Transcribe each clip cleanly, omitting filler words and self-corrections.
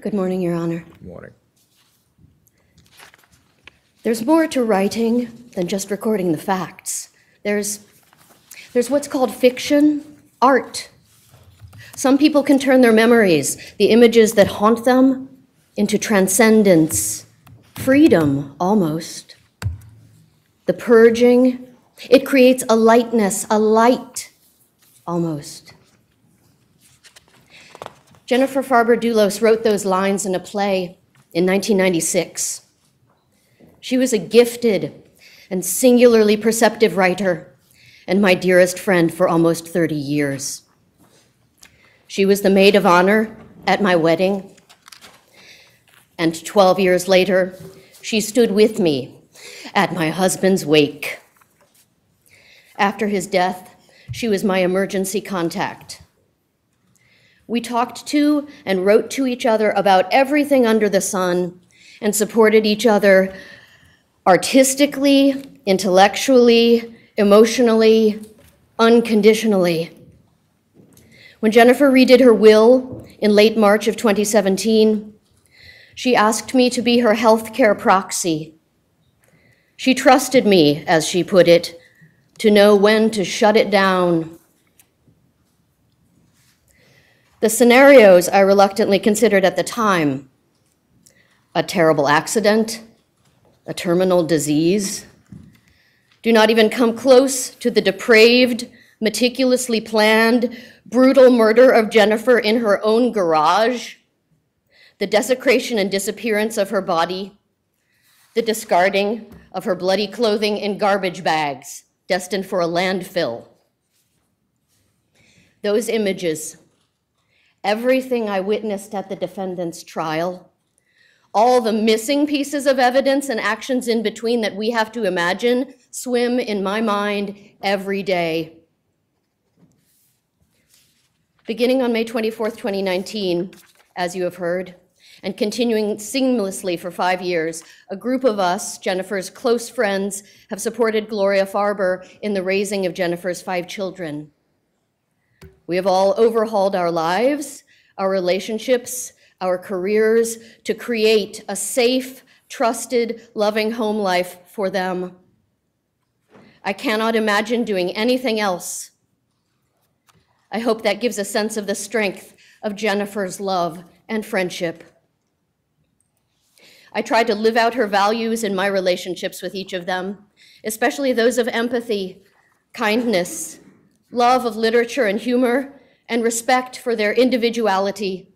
Good morning, Your Honor. Good morning. There's more to writing than just recording the facts. There's what's called fiction, art. Some people can turn their memories, the images that haunt them, into transcendence, freedom, almost. The purging, it creates a lightness, a light, almost. Jennifer Farber Dulos wrote those lines in a play in 1996. She was a gifted and singularly perceptive writer and my dearest friend for almost 30 years. She was the maid of honor at my wedding, and 12 years later, she stood with me at my husband's wake. After his death, she was my emergency contact. We talked to and wrote to each other about everything under the sun and supported each other artistically, intellectually, emotionally, unconditionally. When Jennifer redid her will in late March of 2017, she asked me to be her healthcare proxy. She trusted me, as she put it, to know when to shut it down. The scenarios I reluctantly considered at the time: a terrible accident, a terminal disease, do not even come close to the depraved, meticulously planned, brutal murder of Jennifer in her own garage, the desecration and disappearance of her body, the discarding of her bloody clothing in garbage bags destined for a landfill. Those images, everything I witnessed at the defendant's trial, all the missing pieces of evidence and actions in between that we have to imagine swim in my mind every day. Beginning on May 24th, 2019, as you have heard, and continuing seamlessly for 5 years, a group of us, Jennifer's close friends, have supported Gloria Farber in the raising of Jennifer's 5 children. We have all overhauled our lives, our relationships, our careers to create a safe, trusted, loving home life for them. I cannot imagine doing anything else. I hope that gives a sense of the strength of Jennifer's love and friendship. I tried to live out her values in my relationships with each of them, especially those of empathy, kindness, love of literature and humor, and respect for their individuality.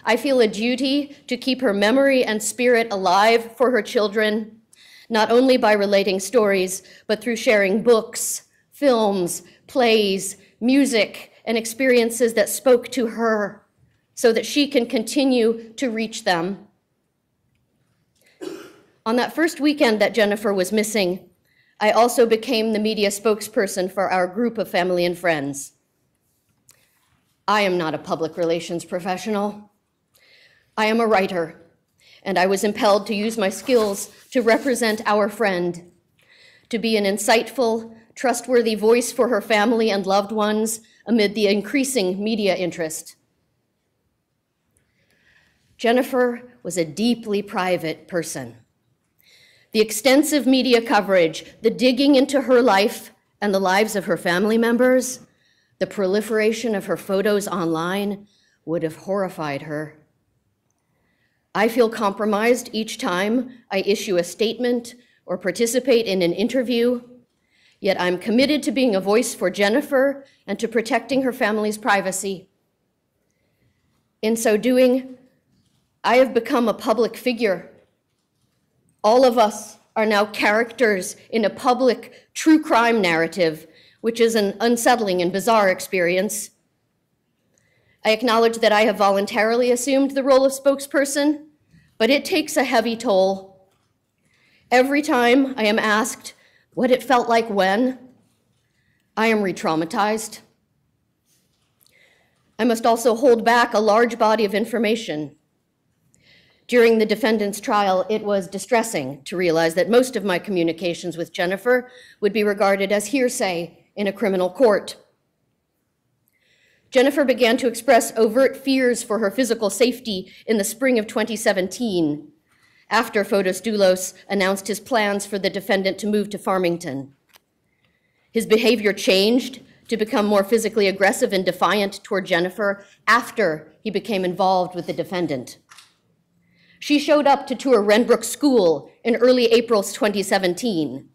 I feel a duty to keep her memory and spirit alive for her children, not only by relating stories, but through sharing books, films, plays, music, and experiences that spoke to her so that she can continue to reach them. On that first weekend that Jennifer was missing, I also became the media spokesperson for our group of family and friends. I am not a public relations professional. I am a writer, and I was impelled to use my skills to represent our friend, to be an insightful, trustworthy voice for her family and loved ones amid the increasing media interest. Jennifer was a deeply private person. The extensive media coverage, the digging into her life and the lives of her family members, the proliferation of her photos online would have horrified her. I feel compromised each time I issue a statement or participate in an interview, yet I'm committed to being a voice for Jennifer and to protecting her family's privacy. In so doing, I have become a public figure. All of us are now characters in a public true crime narrative, which is an unsettling and bizarre experience. I acknowledge that I have voluntarily assumed the role of spokesperson, but it takes a heavy toll. Every time I am asked what it felt like when, I am re-traumatized. I must also hold back a large body of information. During the defendant's trial, it was distressing to realize that most of my communications with Jennifer would be regarded as hearsay in a criminal court. Jennifer began to express overt fears for her physical safety in the spring of 2017, after Fotis Dulos announced his plans for the defendant to move to Farmington. His behavior changed to become more physically aggressive and defiant toward Jennifer after he became involved with the defendant. She showed up to tour Renbrook School in early April 2017,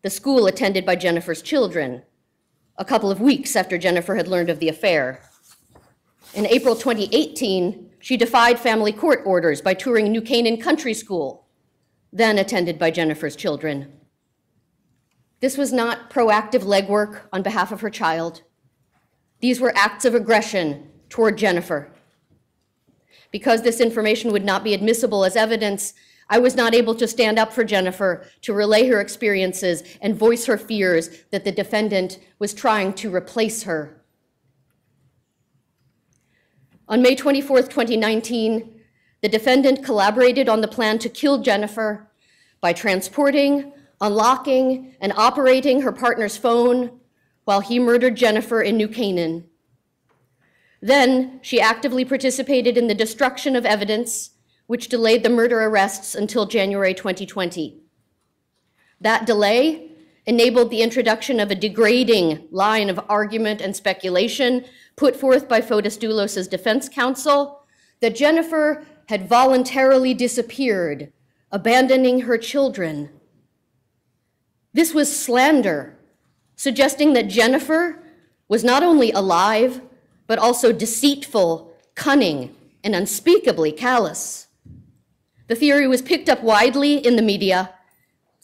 the school attended by Jennifer's children, a couple of weeks after Jennifer had learned of the affair. In April 2018, she defied family court orders by touring New Canaan Country School, then attended by Jennifer's children. This was not proactive legwork on behalf of her child. These were acts of aggression toward Jennifer. Because this information would not be admissible as evidence, I was not able to stand up for Jennifer to relay her experiences and voice her fears that the defendant was trying to replace her. On May 24th, 2019, the defendant collaborated on the plan to kill Jennifer by transporting, unlocking, and operating her partner's phone while he murdered Jennifer in New Canaan. Then she actively participated in the destruction of evidence, which delayed the murder arrests until January 2020. That delay enabled the introduction of a degrading line of argument and speculation put forth by Fotis Dulos' defense counsel that Jennifer had voluntarily disappeared, abandoning her children. This was slander, suggesting that Jennifer was not only alive, but also deceitful, cunning, and unspeakably callous. The theory was picked up widely in the media,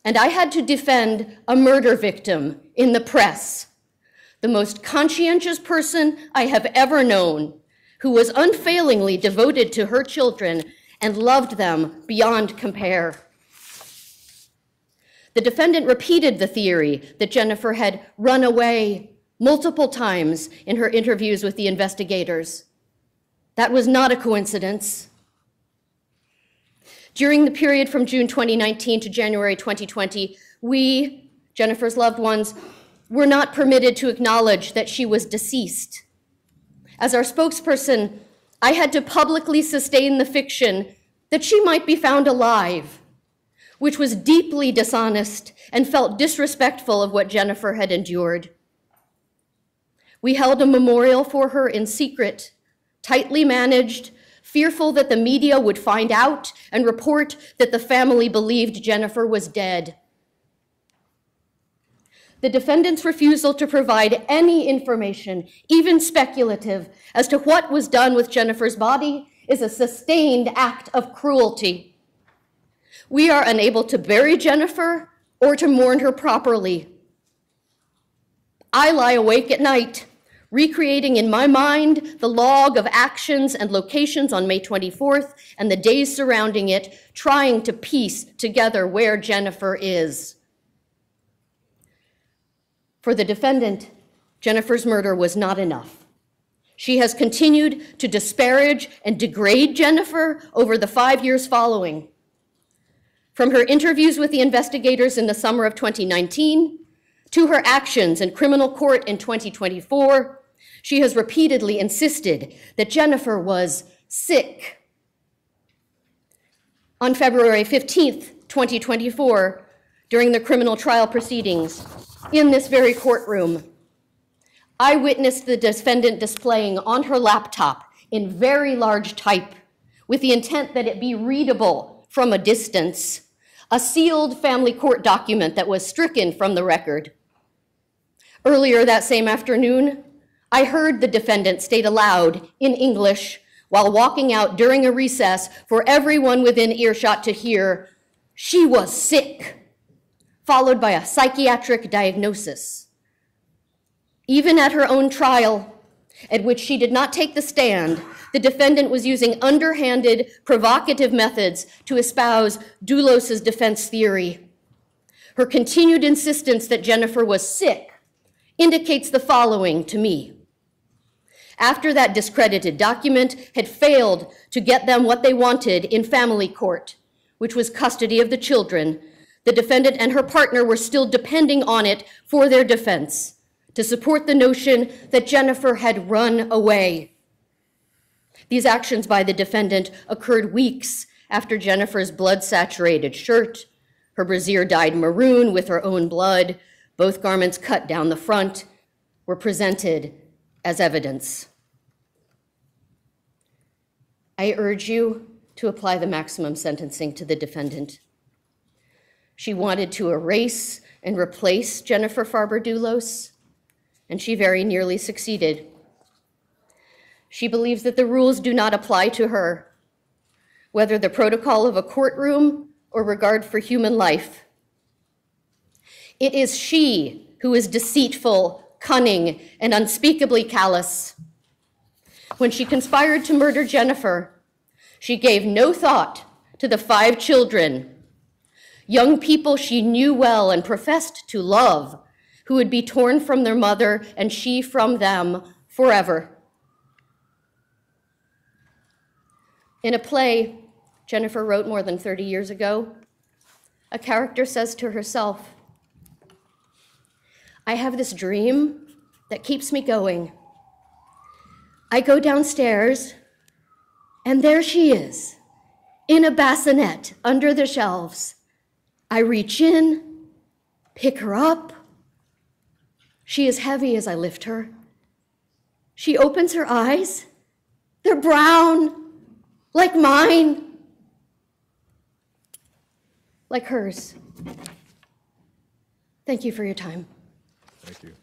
and I had to defend a murder victim in the press, the most conscientious person I have ever known, who was unfailingly devoted to her children and loved them beyond compare. The defendant repeated the theory that Jennifer had run away multiple times in her interviews with the investigators. That was not a coincidence. During the period from June 2019 to January 2020, we, Jennifer's loved ones, were not permitted to acknowledge that she was deceased. As our spokesperson, I had to publicly sustain the fiction that she might be found alive, which was deeply dishonest and felt disrespectful of what Jennifer had endured. We held a memorial for her in secret, tightly managed, fearful that the media would find out and report that the family believed Jennifer was dead. The defendant's refusal to provide any information, even speculative, as to what was done with Jennifer's body is a sustained act of cruelty. We are unable to bury Jennifer or to mourn her properly. I lie awake at night, recreating in my mind the log of actions and locations on May 24th and the days surrounding it, trying to piece together where Jennifer is. For the defendant, Jennifer's murder was not enough. She has continued to disparage and degrade Jennifer over the 5 years following. From her interviews with the investigators in the summer of 2019 to her actions in criminal court in 2024, she has repeatedly insisted that Jennifer was sick. On February 15th, 2024, during the criminal trial proceedings, in this very courtroom, I witnessed the defendant displaying on her laptop in very large type, with the intent that it be readable from a distance, a sealed family court document that was stricken from the record. Earlier that same afternoon, I heard the defendant state aloud in English while walking out during a recess for everyone within earshot to hear, "She was sick," followed by a psychiatric diagnosis. Even at her own trial, at which she did not take the stand, the defendant was using underhanded, provocative methods to espouse Dulos' defense theory. Her continued insistence that Jennifer was sick indicates the following to me. After that discredited document had failed to get them what they wanted in family court, which was custody of the children, the defendant and her partner were still depending on it for their defense, to support the notion that Jennifer had run away. These actions by the defendant occurred weeks after Jennifer's blood-saturated shirt, her brassiere dyed maroon with her own blood, both garments cut down the front, were presented as evidence. I urge you to apply the maximum sentencing to the defendant. She wanted to erase and replace Jennifer Farber Dulos, and she very nearly succeeded. She believes that the rules do not apply to her, whether the protocol of a courtroom or regard for human life. It is she who is deceitful, cunning, and unspeakably callous. When she conspired to murder Jennifer, she gave no thought to the 5 children, young people she knew well and professed to love, who would be torn from their mother and she from them forever. In a play Jennifer wrote more than 30 years ago, a character says to herself, "I have this dream that keeps me going. I go downstairs, and there she is, in a bassinet under the shelves. I reach in, pick her up. She is heavy as I lift her. She opens her eyes. They're brown, like mine, like hers." Thank you for your time. Thank you.